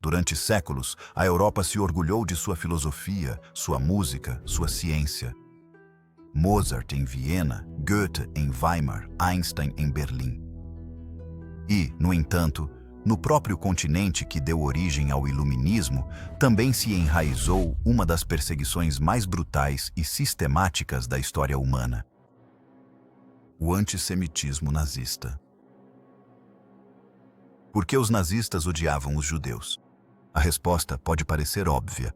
Durante séculos, a Europa se orgulhou de sua filosofia, sua música, sua ciência. Mozart em Viena, Goethe em Weimar, Einstein em Berlim. E, no entanto, no próprio continente que deu origem ao Iluminismo, também se enraizou uma das perseguições mais brutais e sistemáticas da história humana: o antissemitismo nazista. Por que os nazistas odiavam os judeus? A resposta pode parecer óbvia.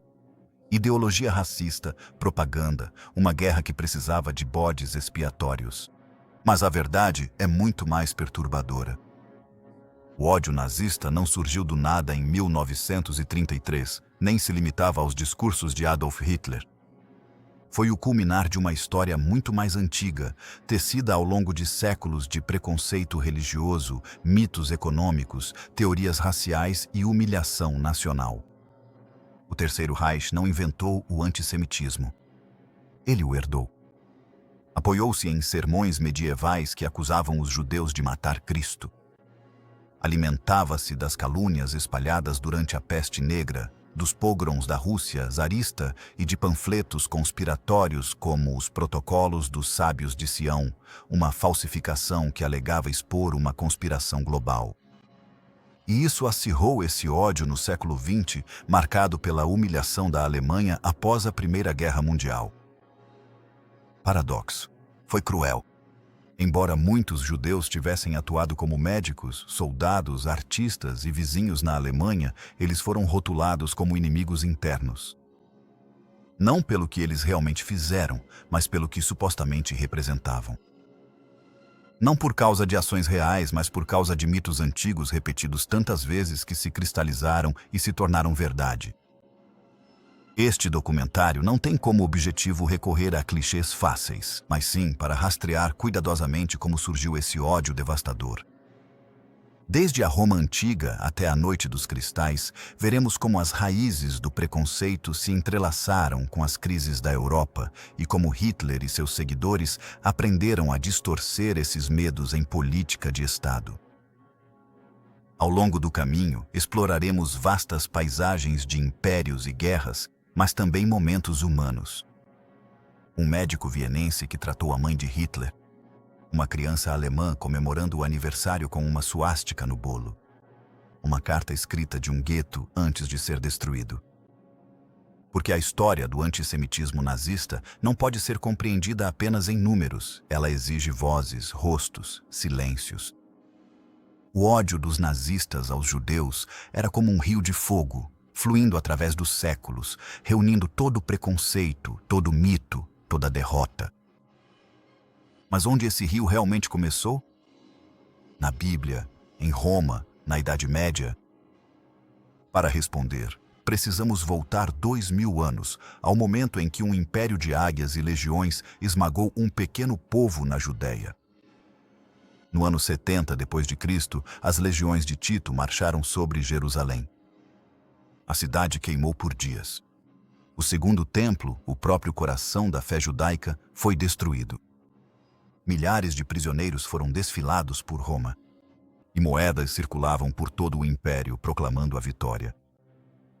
Ideologia racista, propaganda, uma guerra que precisava de bodes expiatórios. Mas a verdade é muito mais perturbadora. O ódio nazista não surgiu do nada em 1933, nem se limitava aos discursos de Adolf Hitler. Foi o culminar de uma história muito mais antiga, tecida ao longo de séculos de preconceito religioso, mitos econômicos, teorias raciais e humilhação nacional. O Terceiro Reich não inventou o antissemitismo. Ele o herdou. Apoiou-se em sermões medievais que acusavam os judeus de matar Cristo. Alimentava-se das calúnias espalhadas durante a Peste Negra, dos pogroms da Rússia czarista e de panfletos conspiratórios como os Protocolos dos Sábios de Sião, uma falsificação que alegava expor uma conspiração global. E isso acirrou esse ódio no século XX, marcado pela humilhação da Alemanha após a Primeira Guerra Mundial. Paradoxo. Foi cruel. Embora muitos judeus tivessem atuado como médicos, soldados, artistas e vizinhos na Alemanha, eles foram rotulados como inimigos internos. Não pelo que eles realmente fizeram, mas pelo que supostamente representavam. Não por causa de ações reais, mas por causa de mitos antigos repetidos tantas vezes que se cristalizaram e se tornaram verdade. Este documentário não tem como objetivo recorrer a clichês fáceis, mas sim para rastrear cuidadosamente como surgiu esse ódio devastador. Desde a Roma Antiga até a Noite dos Cristais, veremos como as raízes do preconceito se entrelaçaram com as crises da Europa e como Hitler e seus seguidores aprenderam a distorcer esses medos em política de Estado. Ao longo do caminho, exploraremos vastas paisagens de impérios e guerras, mas também momentos humanos. Um médico vienense que tratou a mãe de Hitler. Uma criança alemã comemorando o aniversário com uma suástica no bolo. Uma carta escrita de um gueto antes de ser destruído. Porque a história do antissemitismo nazista não pode ser compreendida apenas em números. Ela exige vozes, rostos, silêncios. O ódio dos nazistas aos judeus era como um rio de fogo, fluindo através dos séculos, reunindo todo o preconceito, todo o mito, toda a derrota. Mas onde esse rio realmente começou? Na Bíblia, em Roma, na Idade Média? Para responder, precisamos voltar 2000 anos, ao momento em que um império de águias e legiões esmagou um pequeno povo na Judéia. No ano 70 d.C., as legiões de Tito marcharam sobre Jerusalém. A cidade queimou por dias. O segundo templo, o próprio coração da fé judaica, foi destruído. Milhares de prisioneiros foram desfilados por Roma. E moedas circulavam por todo o império, proclamando a vitória.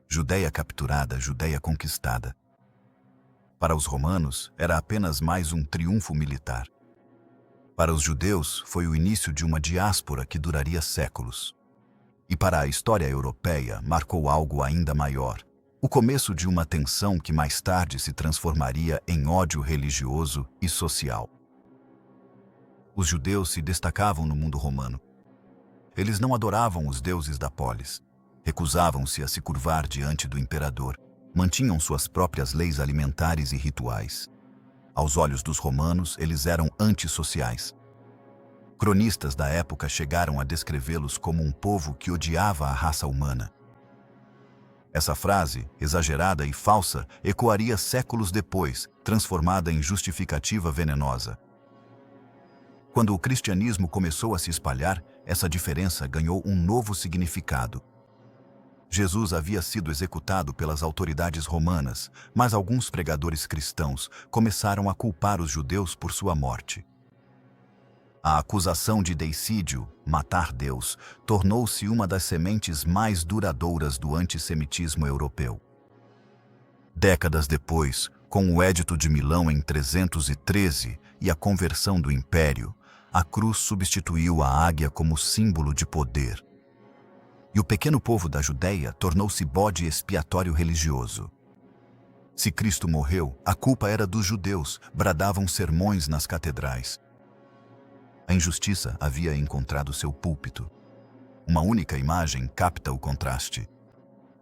Judéia capturada, Judéia conquistada. Para os romanos, era apenas mais um triunfo militar. Para os judeus, foi o início de uma diáspora que duraria séculos. E para a história europeia, marcou algo ainda maior. O começo de uma tensão que mais tarde se transformaria em ódio religioso e social. Os judeus se destacavam no mundo romano. Eles não adoravam os deuses da polis. Recusavam-se a se curvar diante do imperador. Mantinham suas próprias leis alimentares e rituais. Aos olhos dos romanos, eles eram antissociais. Cronistas da época chegaram a descrevê-los como um povo que odiava a raça humana. Essa frase, exagerada e falsa, ecoaria séculos depois, transformada em justificativa venenosa. Quando o cristianismo começou a se espalhar, essa diferença ganhou um novo significado. Jesus havia sido executado pelas autoridades romanas, mas alguns pregadores cristãos começaram a culpar os judeus por sua morte. A acusação de deicídio, matar Deus, tornou-se uma das sementes mais duradouras do antissemitismo europeu. Décadas depois, com o Edito de Milão em 313 e a conversão do Império, a cruz substituiu a águia como símbolo de poder. E o pequeno povo da Judéia tornou-se bode expiatório religioso. Se Cristo morreu, a culpa era dos judeus, bradavam sermões nas catedrais. A injustiça havia encontrado seu púlpito. Uma única imagem capta o contraste.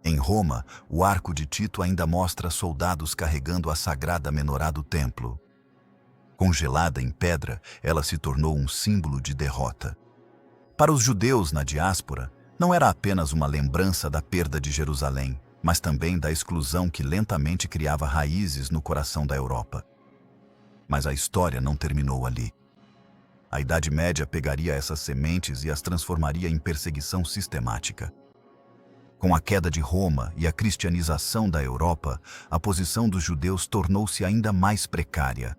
Em Roma, o arco de Tito ainda mostra soldados carregando a sagrada menorá do templo. Congelada em pedra, ela se tornou um símbolo de derrota. Para os judeus na diáspora, não era apenas uma lembrança da perda de Jerusalém, mas também da exclusão que lentamente criava raízes no coração da Europa. Mas a história não terminou ali. A Idade Média pegaria essas sementes e as transformaria em perseguição sistemática. Com a queda de Roma e a cristianização da Europa, a posição dos judeus tornou-se ainda mais precária.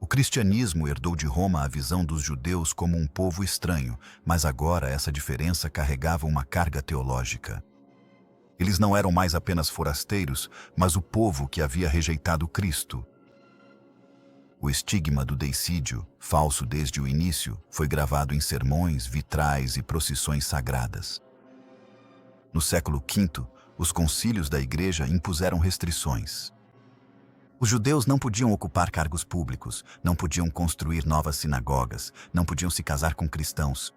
O cristianismo herdou de Roma a visão dos judeus como um povo estranho, mas agora essa diferença carregava uma carga teológica. Eles não eram mais apenas forasteiros, mas o povo que havia rejeitado Cristo. O estigma do deicídio, falso desde o início, foi gravado em sermões, vitrais e procissões sagradas. No século V, os concílios da Igreja impuseram restrições. Os judeus não podiam ocupar cargos públicos, não podiam construir novas sinagogas, não podiam se casar com cristãos.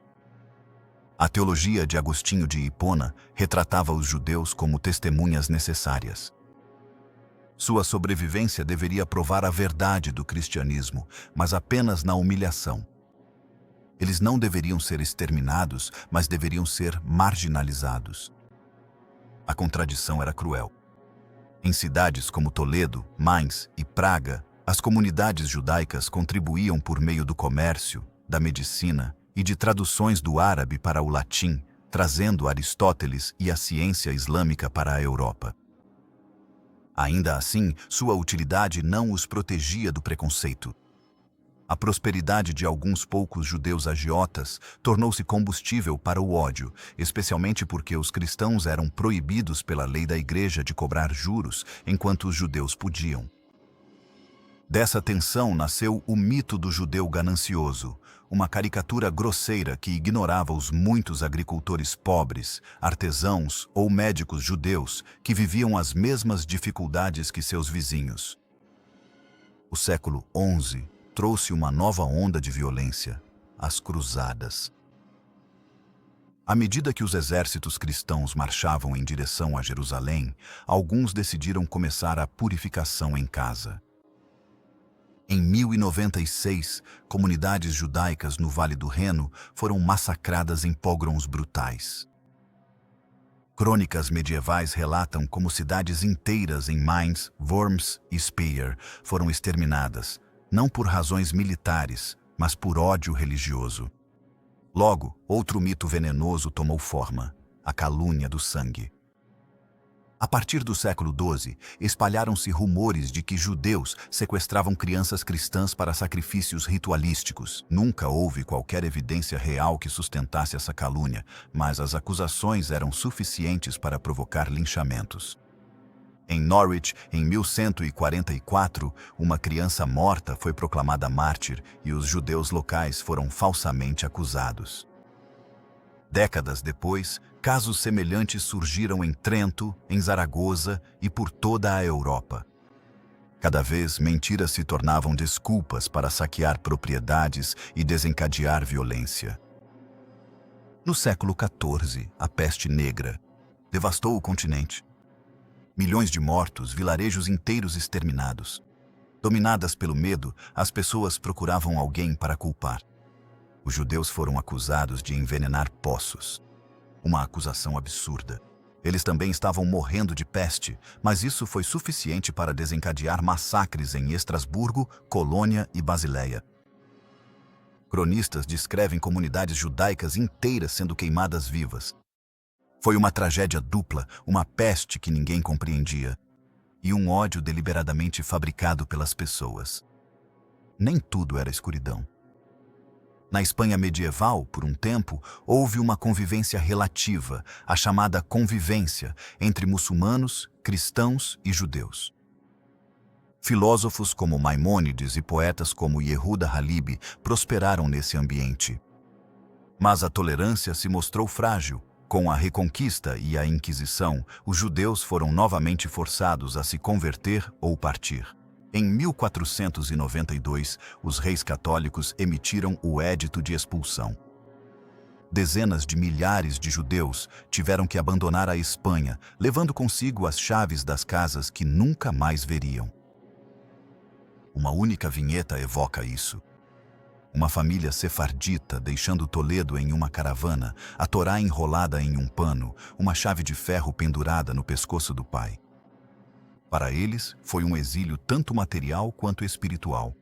A teologia de Agostinho de Hipona retratava os judeus como testemunhas necessárias. Sua sobrevivência deveria provar a verdade do cristianismo, mas apenas na humilhação. Eles não deveriam ser exterminados, mas deveriam ser marginalizados. A contradição era cruel. Em cidades como Toledo, Mainz e Praga, as comunidades judaicas contribuíam por meio do comércio, da medicina e de traduções do árabe para o latim, trazendo Aristóteles e a ciência islâmica para a Europa. Ainda assim, sua utilidade não os protegia do preconceito. A prosperidade de alguns poucos judeus agiotas tornou-se combustível para o ódio, especialmente porque os cristãos eram proibidos pela lei da Igreja de cobrar juros, enquanto os judeus podiam. Dessa tensão nasceu o mito do judeu ganancioso, uma caricatura grosseira que ignorava os muitos agricultores pobres, artesãos ou médicos judeus que viviam as mesmas dificuldades que seus vizinhos. O século XI trouxe uma nova onda de violência, as cruzadas. À medida que os exércitos cristãos marchavam em direção a Jerusalém, alguns decidiram começar a purificação em casa. Em 1096, comunidades judaicas no Vale do Reno foram massacradas em pogroms brutais. Crônicas medievais relatam como cidades inteiras em Mainz, Worms e Speyer foram exterminadas, não por razões militares, mas por ódio religioso. Logo, outro mito venenoso tomou forma, a calúnia do sangue. A partir do século XII, espalharam-se rumores de que judeus sequestravam crianças cristãs para sacrifícios ritualísticos. Nunca houve qualquer evidência real que sustentasse essa calúnia, mas as acusações eram suficientes para provocar linchamentos. Em Norwich, em 1144, uma criança morta foi proclamada mártir e os judeus locais foram falsamente acusados. Décadas depois, casos semelhantes surgiram em Trento, em Zaragoza e por toda a Europa. Cada vez, mentiras se tornavam desculpas para saquear propriedades e desencadear violência. No século XIV, a peste negra devastou o continente. Milhões de mortos, vilarejos inteiros exterminados. Dominadas pelo medo, as pessoas procuravam alguém para culpar. Os judeus foram acusados de envenenar poços. Uma acusação absurda. Eles também estavam morrendo de peste, mas isso foi suficiente para desencadear massacres em Estrasburgo, Colônia e Basileia. Cronistas descrevem comunidades judaicas inteiras sendo queimadas vivas. Foi uma tragédia dupla, uma peste que ninguém compreendia, e um ódio deliberadamente fabricado pelas pessoas. Nem tudo era escuridão. Na Espanha medieval, por um tempo, houve uma convivência relativa, a chamada convivência, entre muçulmanos, cristãos e judeus. Filósofos como Maimônides e poetas como Yehuda Halebi prosperaram nesse ambiente. Mas a tolerância se mostrou frágil. Com a Reconquista e a Inquisição, os judeus foram novamente forçados a se converter ou partir. Em 1492, os reis católicos emitiram o Edito de Expulsão. Dezenas de milhares de judeus tiveram que abandonar a Espanha, levando consigo as chaves das casas que nunca mais veriam. Uma única vinheta evoca isso. Uma família sefardita deixando Toledo em uma caravana, a Torá enrolada em um pano, uma chave de ferro pendurada no pescoço do pai. Para eles, foi um exílio tanto material quanto espiritual.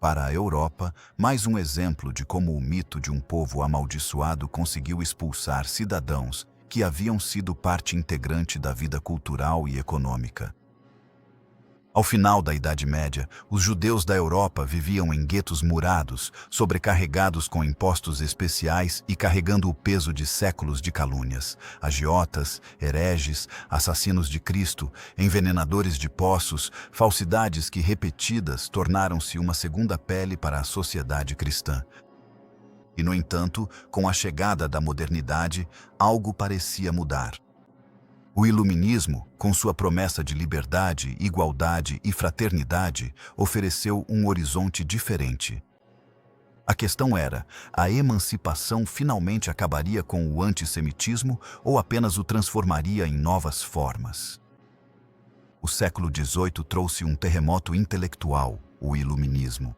Para a Europa, mais um exemplo de como o mito de um povo amaldiçoado conseguiu expulsar cidadãos que haviam sido parte integrante da vida cultural e econômica. Ao final da Idade Média, os judeus da Europa viviam em guetos murados, sobrecarregados com impostos especiais e carregando o peso de séculos de calúnias. Agiotas, hereges, assassinos de Cristo, envenenadores de poços, falsidades que repetidas tornaram-se uma segunda pele para a sociedade cristã. E, no entanto, com a chegada da modernidade, algo parecia mudar. O iluminismo, com sua promessa de liberdade, igualdade e fraternidade, ofereceu um horizonte diferente. A questão era, a emancipação finalmente acabaria com o antissemitismo ou apenas o transformaria em novas formas? O século XVIII trouxe um terremoto intelectual, o iluminismo.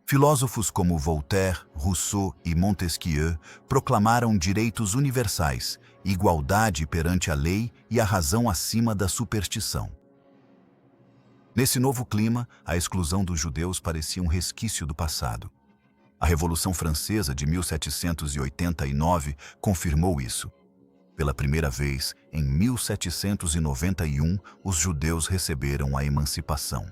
Filósofos como Voltaire, Rousseau e Montesquieu proclamaram direitos universais, igualdade perante a lei e a razão acima da superstição. Nesse novo clima, a exclusão dos judeus parecia um resquício do passado. A Revolução Francesa de 1789 confirmou isso. Pela primeira vez, em 1791, os judeus receberam a emancipação.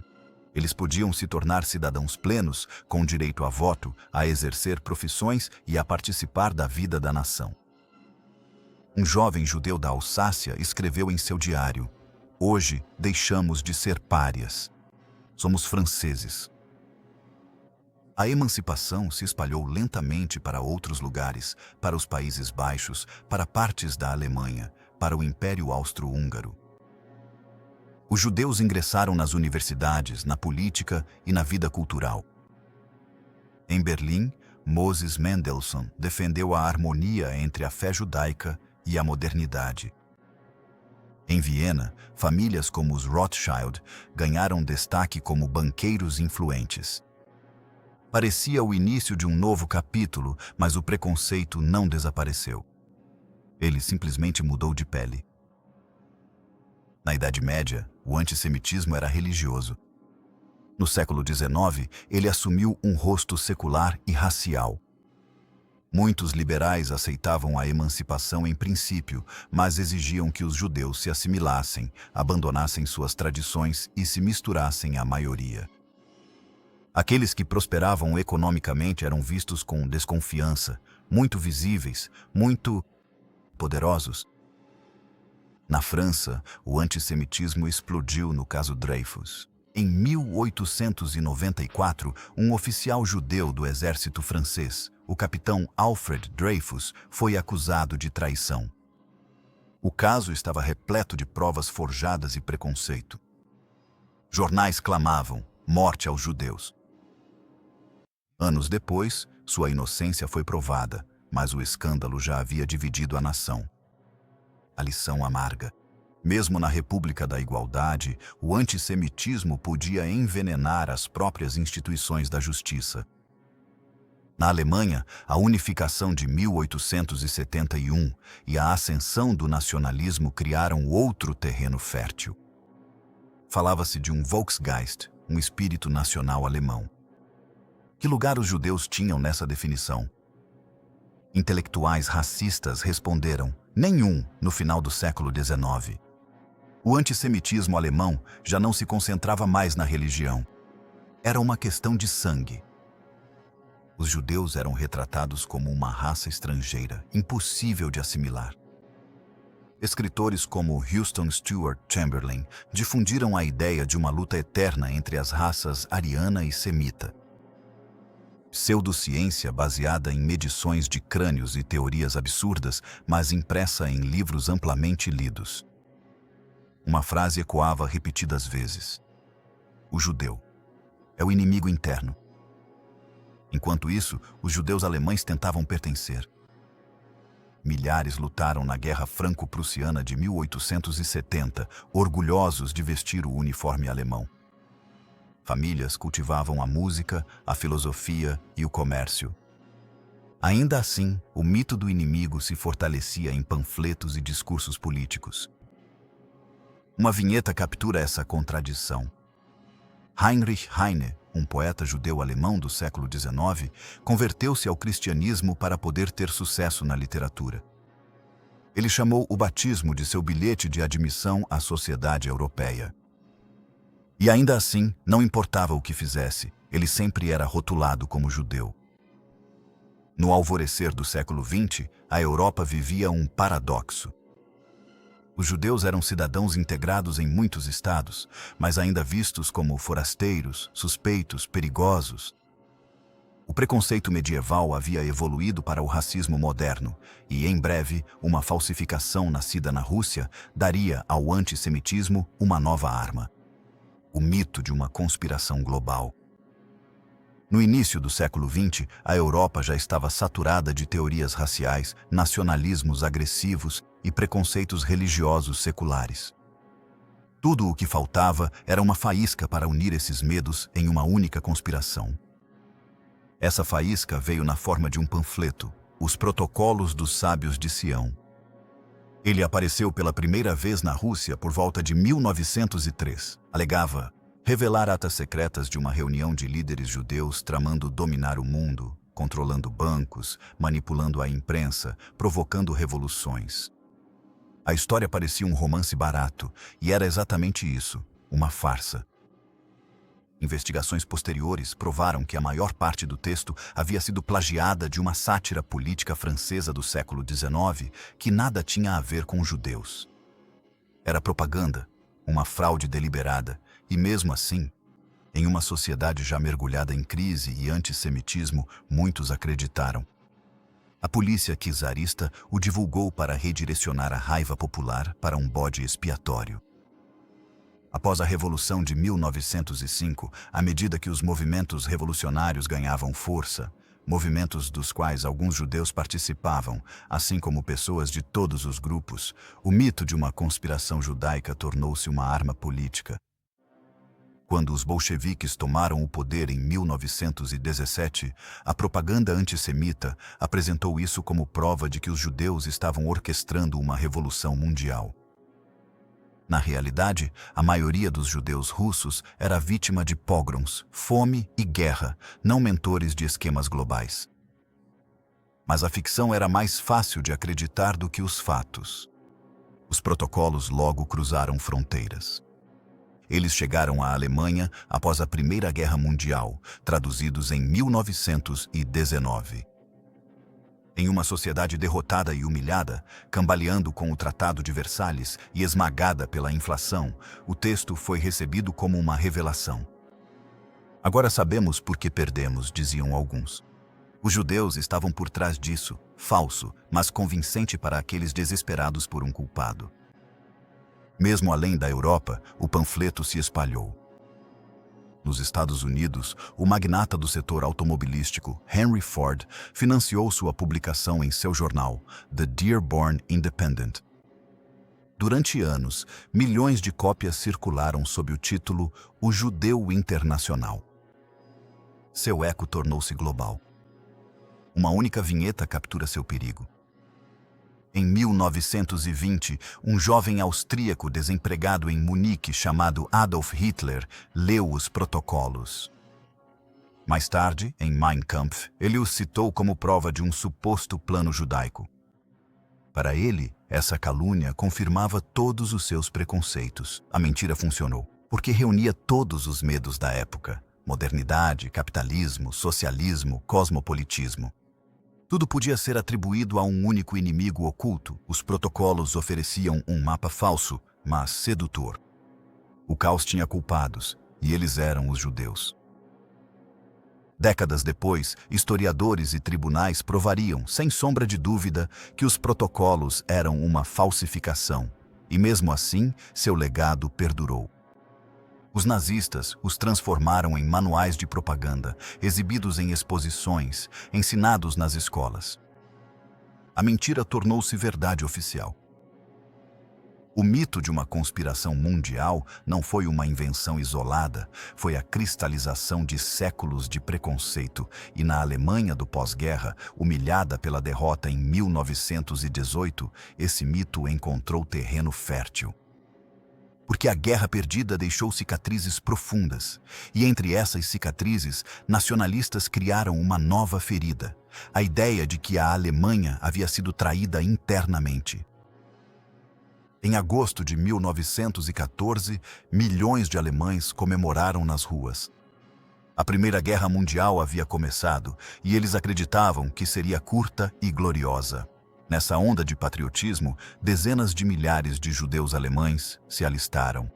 Eles podiam se tornar cidadãos plenos, com direito a voto, a exercer profissões e a participar da vida da nação. Um jovem judeu da Alsácia escreveu em seu diário: "Hoje deixamos de ser párias. Somos franceses." A emancipação se espalhou lentamente para outros lugares, para os Países Baixos, para partes da Alemanha, para o Império Austro-Húngaro. Os judeus ingressaram nas universidades, na política e na vida cultural. Em Berlim, Moses Mendelssohn defendeu a harmonia entre a fé judaica e a modernidade. Em Viena, famílias como os Rothschild ganharam destaque como banqueiros influentes. Parecia o início de um novo capítulo, mas o preconceito não desapareceu. Ele simplesmente mudou de pele. Na Idade Média, o antissemitismo era religioso. No século XIX, ele assumiu um rosto secular e racial. Muitos liberais aceitavam a emancipação em princípio, mas exigiam que os judeus se assimilassem, abandonassem suas tradições e se misturassem à maioria. Aqueles que prosperavam economicamente eram vistos com desconfiança, muito visíveis, muito poderosos. Na França, o antissemitismo explodiu no caso Dreyfus. Em 1894, um oficial judeu do exército francês, o capitão Alfred Dreyfus, foi acusado de traição. O caso estava repleto de provas forjadas e preconceito. Jornais clamavam: "Morte aos judeus." Anos depois, sua inocência foi provada, mas o escândalo já havia dividido a nação. A lição amarga. Mesmo na República da Igualdade, o antissemitismo podia envenenar as próprias instituições da justiça. Na Alemanha, a unificação de 1871 e a ascensão do nacionalismo criaram outro terreno fértil. Falava-se de um Volksgeist, um espírito nacional alemão. Que lugar os judeus tinham nessa definição? Intelectuais racistas responderam: nenhum, no final do século XIX. O antissemitismo alemão já não se concentrava mais na religião. Era uma questão de sangue. Os judeus eram retratados como uma raça estrangeira, impossível de assimilar. Escritores como Houston Stewart Chamberlain difundiram a ideia de uma luta eterna entre as raças ariana e semita. Pseudociência baseada em medições de crânios e teorias absurdas, mas impressa em livros amplamente lidos. Uma frase ecoava repetidas vezes: o judeu é o inimigo interno. Enquanto isso, os judeus alemães tentavam pertencer. Milhares lutaram na Guerra Franco-Prussiana de 1870, orgulhosos de vestir o uniforme alemão. Famílias cultivavam a música, a filosofia e o comércio. Ainda assim, o mito do inimigo se fortalecia em panfletos e discursos políticos. Uma vinheta captura essa contradição. Heinrich Heine, um poeta judeu-alemão do século XIX, converteu-se ao cristianismo para poder ter sucesso na literatura. Ele chamou o batismo de seu bilhete de admissão à sociedade europeia. E ainda assim, não importava o que fizesse, ele sempre era rotulado como judeu. No alvorecer do século XX, a Europa vivia um paradoxo. Os judeus eram cidadãos integrados em muitos estados, mas ainda vistos como forasteiros, suspeitos, perigosos. O preconceito medieval havia evoluído para o racismo moderno e, em breve, uma falsificação nascida na Rússia daria ao antissemitismo uma nova arma: o mito de uma conspiração global. No início do século XX, a Europa já estava saturada de teorias raciais, nacionalismos agressivos e preconceitos religiosos seculares. Tudo o que faltava era uma faísca para unir esses medos em uma única conspiração. Essa faísca veio na forma de um panfleto, Os Protocolos dos Sábios de Sião. Ele apareceu pela primeira vez na Rússia por volta de 1903. Alegava revelar atas secretas de uma reunião de líderes judeus tramando dominar o mundo, controlando bancos, manipulando a imprensa, provocando revoluções. A história parecia um romance barato, e era exatamente isso, uma farsa. Investigações posteriores provaram que a maior parte do texto havia sido plagiada de uma sátira política francesa do século XIX que nada tinha a ver com os judeus. Era propaganda, uma fraude deliberada, e mesmo assim, em uma sociedade já mergulhada em crise e antissemitismo, muitos acreditaram. A polícia czarista o divulgou para redirecionar a raiva popular para um bode expiatório. Após a Revolução de 1905, à medida que os movimentos revolucionários ganhavam força, movimentos dos quais alguns judeus participavam, assim como pessoas de todos os grupos, o mito de uma conspiração judaica tornou-se uma arma política. Quando os bolcheviques tomaram o poder em 1917, a propaganda antissemita apresentou isso como prova de que os judeus estavam orquestrando uma revolução mundial. Na realidade, a maioria dos judeus russos era vítima de pogroms, fome e guerra, não mentores de esquemas globais. Mas a ficção era mais fácil de acreditar do que os fatos. Os protocolos logo cruzaram fronteiras. Eles chegaram à Alemanha após a Primeira Guerra Mundial, traduzidos em 1919. Em uma sociedade derrotada e humilhada, cambaleando com o Tratado de Versalhes e esmagada pela inflação, o texto foi recebido como uma revelação. Agora sabemos por que perdemos, diziam alguns. Os judeus estavam por trás disso, falso, mas convincente para aqueles desesperados por um culpado. Mesmo além da Europa, o panfleto se espalhou. Nos Estados Unidos, o magnata do setor automobilístico, Henry Ford, financiou sua publicação em seu jornal, The Dearborn Independent. Durante anos, milhões de cópias circularam sob o título O Judeu Internacional. Seu eco tornou-se global. Uma única vinheta captura seu perigo. Em 1920, um jovem austríaco desempregado em Munique chamado Adolf Hitler leu os protocolos. Mais tarde, em Mein Kampf, ele os citou como prova de um suposto plano judaico. Para ele, essa calúnia confirmava todos os seus preconceitos. A mentira funcionou, porque reunia todos os medos da época: Modernidade, capitalismo, socialismo, cosmopolitismo. Tudo podia ser atribuído a um único inimigo oculto. Os protocolos ofereciam um mapa falso, mas sedutor. O caos tinha culpados, e eles eram os judeus. Décadas depois, historiadores e tribunais provariam, sem sombra de dúvida, que os protocolos eram uma falsificação, e mesmo assim, seu legado perdurou. Os nazistas os transformaram em manuais de propaganda, exibidos em exposições, ensinados nas escolas. A mentira tornou-se verdade oficial. O mito de uma conspiração mundial não foi uma invenção isolada, foi a cristalização de séculos de preconceito e na Alemanha do pós-guerra, humilhada pela derrota em 1918, esse mito encontrou terreno fértil. Porque a guerra perdida deixou cicatrizes profundas, e entre essas cicatrizes, nacionalistas criaram uma nova ferida, a ideia de que a Alemanha havia sido traída internamente. Em agosto de 1914, milhões de alemães comemoraram nas ruas. A Primeira Guerra Mundial havia começado, e eles acreditavam que seria curta e gloriosa. Nessa onda de patriotismo, dezenas de milhares de judeus alemães se alistaram.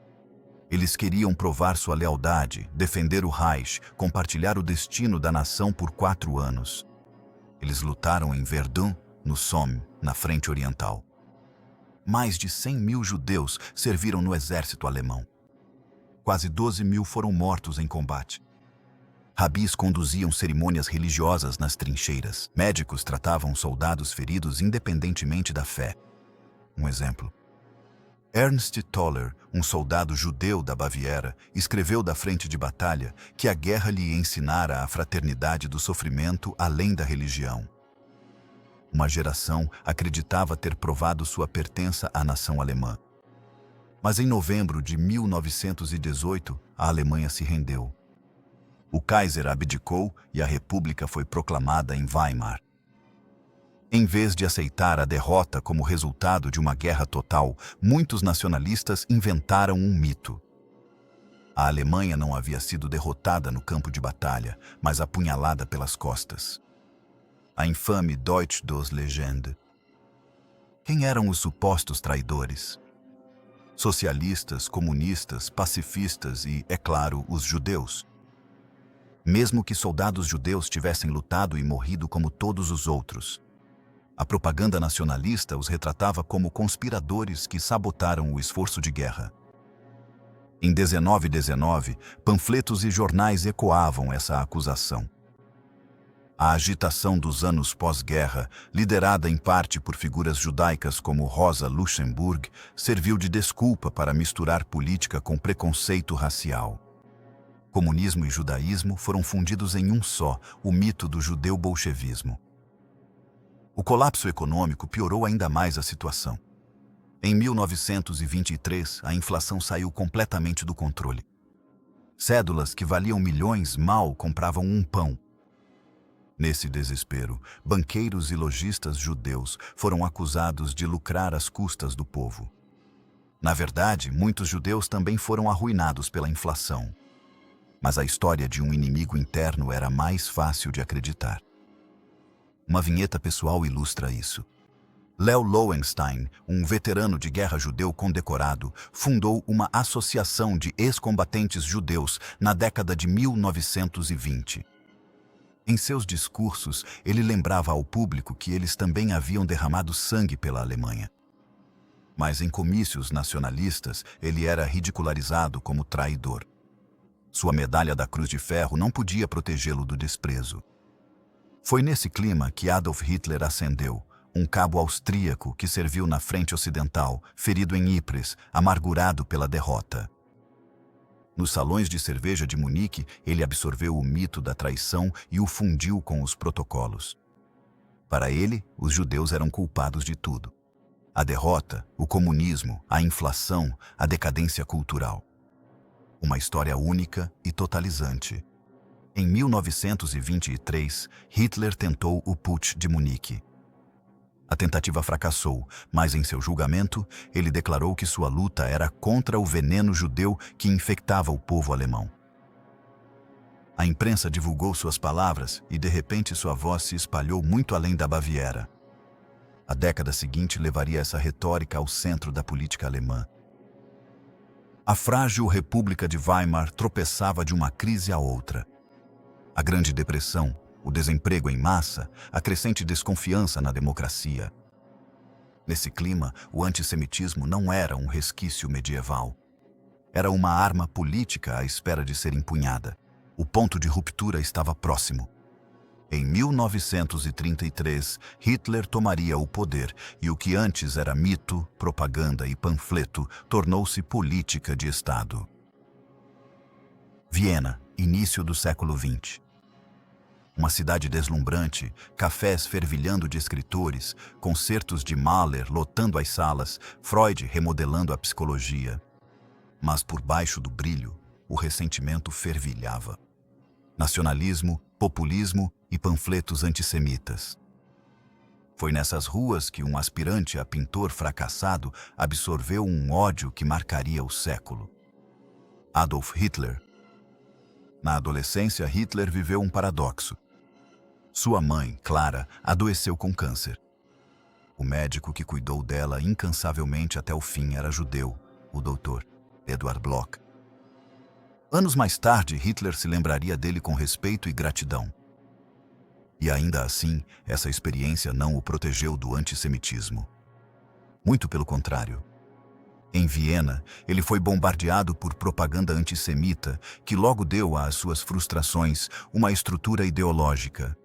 Eles queriam provar sua lealdade, defender o Reich, compartilhar o destino da nação por 4 anos. Eles lutaram em Verdun, no Somme, na frente oriental. Mais de 100 mil judeus serviram no exército alemão. Quase 12 mil foram mortos em combate. Rabis conduziam cerimônias religiosas nas trincheiras. Médicos tratavam soldados feridos independentemente da fé. Um exemplo. Ernst Toller, um soldado judeu da Baviera, escreveu da frente de batalha que a guerra lhe ensinara a fraternidade do sofrimento além da religião. Uma geração acreditava ter provado sua pertença à nação alemã. Mas em novembro de 1918, a Alemanha se rendeu. O Kaiser abdicou e a República foi proclamada em Weimar. Em vez de aceitar a derrota como resultado de uma guerra total, muitos nacionalistas inventaram um mito. A Alemanha não havia sido derrotada no campo de batalha, mas apunhalada pelas costas. A infame Deutsche Legende. Quem eram os supostos traidores? Socialistas, comunistas, pacifistas e, é claro, os judeus. Mesmo que soldados judeus tivessem lutado e morrido como todos os outros, a propaganda nacionalista os retratava como conspiradores que sabotaram o esforço de guerra. Em 1919, panfletos e jornais ecoavam essa acusação. A agitação dos anos pós-guerra, liderada em parte por figuras judaicas como Rosa Luxemburg, serviu de desculpa para misturar política com preconceito racial. Comunismo e judaísmo foram fundidos em um só, o mito do judeu-bolchevismo. O colapso econômico piorou ainda mais a situação. Em 1923, a inflação saiu completamente do controle. Cédulas que valiam milhões mal compravam um pão. Nesse desespero, banqueiros e lojistas judeus foram acusados de lucrar às custas do povo. Na verdade, muitos judeus também foram arruinados pela inflação. Mas a história de um inimigo interno era mais fácil de acreditar. Uma vinheta pessoal ilustra isso. Leo Lowenstein, um veterano de guerra judeu condecorado, fundou uma associação de ex-combatentes judeus na década de 1920. Em seus discursos, ele lembrava ao público que eles também haviam derramado sangue pela Alemanha. Mas em comícios nacionalistas, ele era ridicularizado como traidor. Sua medalha da Cruz de Ferro não podia protegê-lo do desprezo. Foi nesse clima que Adolf Hitler ascendeu, um cabo austríaco que serviu na frente ocidental, ferido em Ypres, amargurado pela derrota. Nos salões de cerveja de Munique, ele absorveu o mito da traição e o fundiu com os protocolos. Para ele, os judeus eram culpados de tudo. A derrota, o comunismo, a inflação, a decadência cultural. Uma história única e totalizante. Em 1923, Hitler tentou o Putsch de Munique. A tentativa fracassou, mas em seu julgamento, ele declarou que sua luta era contra o veneno judeu que infectava o povo alemão. A imprensa divulgou suas palavras e, de repente, sua voz se espalhou muito além da Baviera. A década seguinte levaria essa retórica ao centro da política alemã. A frágil República de Weimar tropeçava de uma crise a outra. A Grande Depressão, o desemprego em massa, a crescente desconfiança na democracia. Nesse clima, o antissemitismo não era um resquício medieval. Era uma arma política à espera de ser empunhada. O ponto de ruptura estava próximo. Em 1933, Hitler tomaria o poder e o que antes era mito, propaganda e panfleto tornou-se política de Estado. Viena, início do século XX. Uma cidade deslumbrante, cafés fervilhando de escritores, concertos de Mahler lotando as salas, Freud remodelando a psicologia. Mas por baixo do brilho, o ressentimento fervilhava. Nacionalismo, populismo e panfletos antissemitas. Foi nessas ruas que um aspirante a pintor fracassado absorveu um ódio que marcaria o século. Adolf Hitler. Na adolescência, Hitler viveu um paradoxo. Sua mãe, Clara, adoeceu com câncer. O médico que cuidou dela incansavelmente até o fim era judeu, o Dr. Eduard Bloch. Anos mais tarde, Hitler se lembraria dele com respeito e gratidão. E ainda assim, essa experiência não o protegeu do antissemitismo. Muito pelo contrário. Em Viena, ele foi bombardeado por propaganda antissemita que logo deu às suas frustrações uma estrutura ideológica.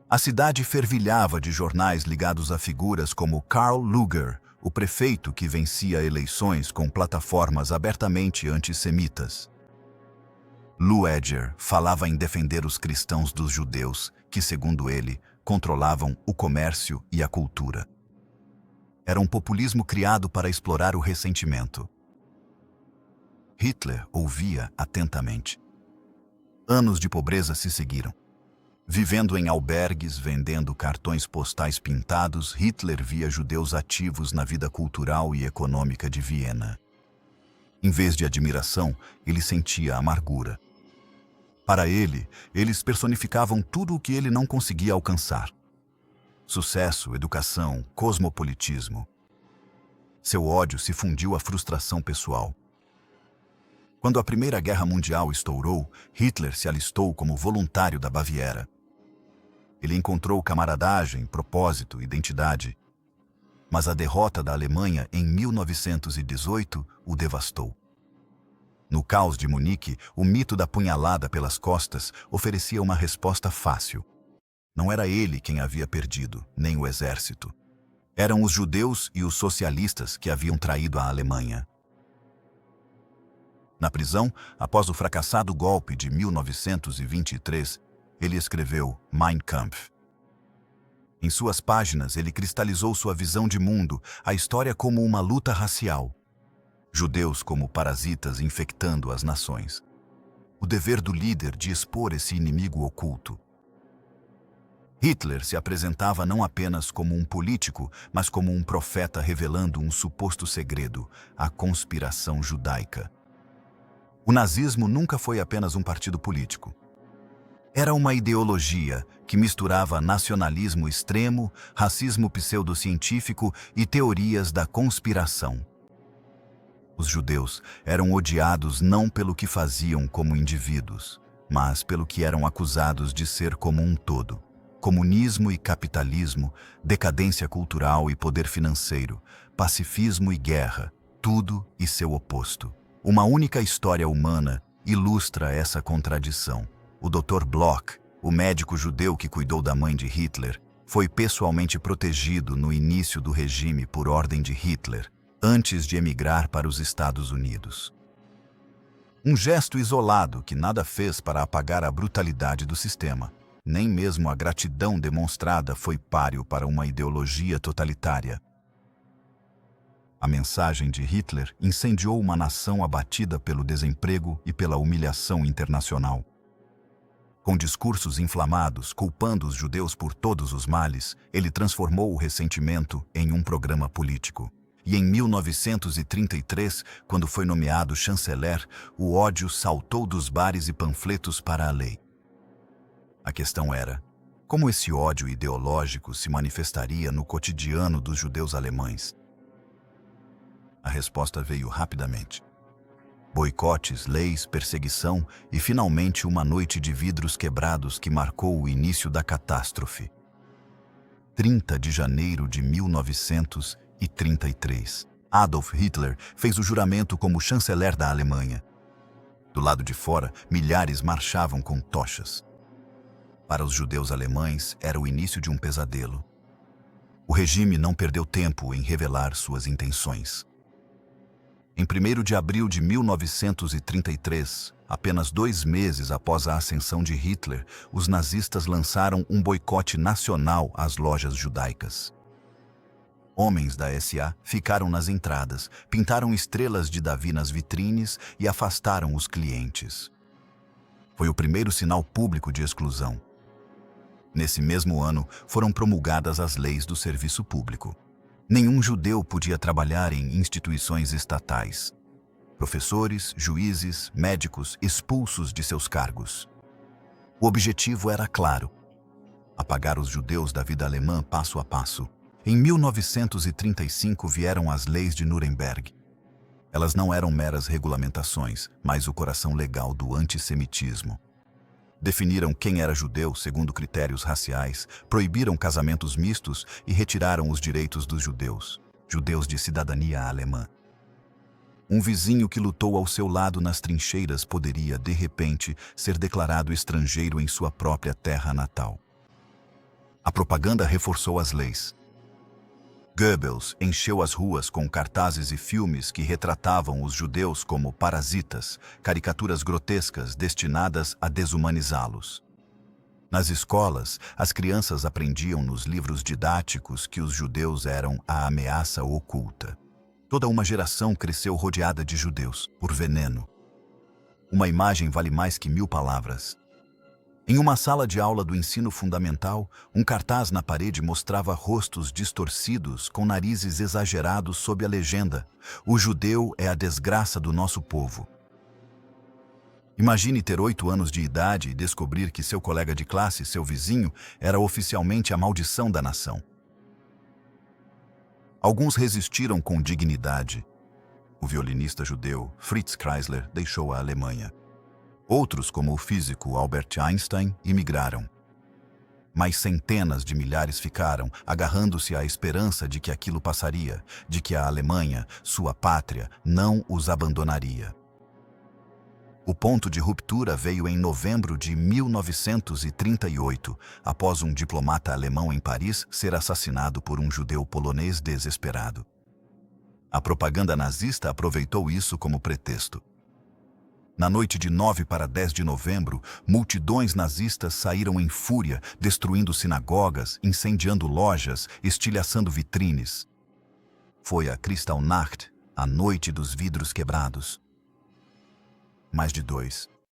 A cidade fervilhava de jornais ligados a figuras como Karl Lueger, o prefeito que vencia eleições com plataformas abertamente antissemitas. Lueger falava em defender os cristãos dos judeus, que, segundo ele, controlavam o comércio e a cultura. Era um populismo criado para explorar o ressentimento. Hitler ouvia atentamente. Anos de pobreza se seguiram. Vivendo em albergues, vendendo cartões postais pintados, Hitler via judeus ativos na vida cultural e econômica de Viena. Em vez de admiração, ele sentia amargura. Para ele, eles personificavam tudo o que ele não conseguia alcançar. Sucesso, educação, cosmopolitismo. Seu ódio se fundiu à frustração pessoal. Quando a Primeira Guerra Mundial estourou, Hitler se alistou como voluntário da Baviera. Ele encontrou camaradagem, propósito, identidade. Mas a derrota da Alemanha em 1918 o devastou. No caos de Munique, o mito da punhalada pelas costas oferecia uma resposta fácil. Não era ele quem havia perdido, nem o exército. Eram os judeus e os socialistas que haviam traído a Alemanha. Na prisão, após o fracassado golpe de 1923, ele escreveu Mein Kampf. Em suas páginas, ele cristalizou sua visão de mundo, a história como uma luta racial. Judeus como parasitas infectando as nações. O dever do líder de expor esse inimigo oculto. Hitler se apresentava não apenas como um político, mas como um profeta revelando um suposto segredo, a conspiração judaica. O nazismo nunca foi apenas um partido político. Era uma ideologia que misturava nacionalismo extremo, racismo pseudocientífico e teorias da conspiração. Os judeus eram odiados não pelo que faziam como indivíduos, mas pelo que eram acusados de ser como um todo. Comunismo e capitalismo, decadência cultural e poder financeiro, pacifismo e guerra, tudo e seu oposto. Uma única história humana ilustra essa contradição. O Dr. Bloch, o médico judeu que cuidou da mãe de Hitler, foi pessoalmente protegido no início do regime por ordem de Hitler, antes de emigrar para os Estados Unidos. Um gesto isolado que nada fez para apagar a brutalidade do sistema. Nem mesmo a gratidão demonstrada foi páreo para uma ideologia totalitária. A mensagem de Hitler incendiou uma nação abatida pelo desemprego e pela humilhação internacional. Com discursos inflamados, culpando os judeus por todos os males, ele transformou o ressentimento em um programa político. E em 1933, quando foi nomeado chanceler, o ódio saltou dos bares e panfletos para a lei. A questão era: como esse ódio ideológico se manifestaria no cotidiano dos judeus alemães? A resposta veio rapidamente. Boicotes, leis, perseguição e, finalmente, uma noite de vidros quebrados que marcou o início da catástrofe. 30 de janeiro de 1933. Adolf Hitler fez o juramento como chanceler da Alemanha. Do lado de fora, milhares marchavam com tochas. Para os judeus alemães, era o início de um pesadelo. O regime não perdeu tempo em revelar suas intenções. Em 1º de abril de 1933, apenas 2 meses após a ascensão de Hitler, os nazistas lançaram um boicote nacional às lojas judaicas. Homens da SA ficaram nas entradas, pintaram estrelas de Davi nas vitrines e afastaram os clientes. Foi o primeiro sinal público de exclusão. Nesse mesmo ano, foram promulgadas as leis do serviço público. Nenhum judeu podia trabalhar em instituições estatais. Professores, juízes, médicos expulsos de seus cargos. O objetivo era claro: apagar os judeus da vida alemã passo a passo. Em 1935 vieram as leis de Nuremberg. Elas não eram meras regulamentações, mas o coração legal do antissemitismo. Definiram quem era judeu segundo critérios raciais, proibiram casamentos mistos e retiraram os direitos dos judeus de cidadania alemã. Um vizinho que lutou ao seu lado nas trincheiras poderia, de repente, ser declarado estrangeiro em sua própria terra natal. A propaganda reforçou as leis. Goebbels encheu as ruas com cartazes e filmes que retratavam os judeus como parasitas, caricaturas grotescas destinadas a desumanizá-los. Nas escolas, as crianças aprendiam nos livros didáticos que os judeus eram a ameaça oculta. Toda uma geração cresceu rodeada de judeus, por veneno. Uma imagem vale mais que 1000 palavras. Em uma sala de aula do ensino fundamental, um cartaz na parede mostrava rostos distorcidos com narizes exagerados sob a legenda: "O judeu é a desgraça do nosso povo". Imagine ter 8 anos de idade e descobrir que seu colega de classe, seu vizinho, era oficialmente a maldição da nação. Alguns resistiram com dignidade. O violinista judeu Fritz Kreisler deixou a Alemanha. Outros, como o físico Albert Einstein, imigraram. Mas centenas de milhares ficaram, agarrando-se à esperança de que aquilo passaria, de que a Alemanha, sua pátria, não os abandonaria. O ponto de ruptura veio em novembro de 1938, após um diplomata alemão em Paris ser assassinado por um judeu polonês desesperado. A propaganda nazista aproveitou isso como pretexto. Na noite de 9 para 10 de novembro, multidões nazistas saíram em fúria, destruindo sinagogas, incendiando lojas, estilhaçando vitrines. Foi a Kristallnacht, a noite dos vidros quebrados. Mais de 2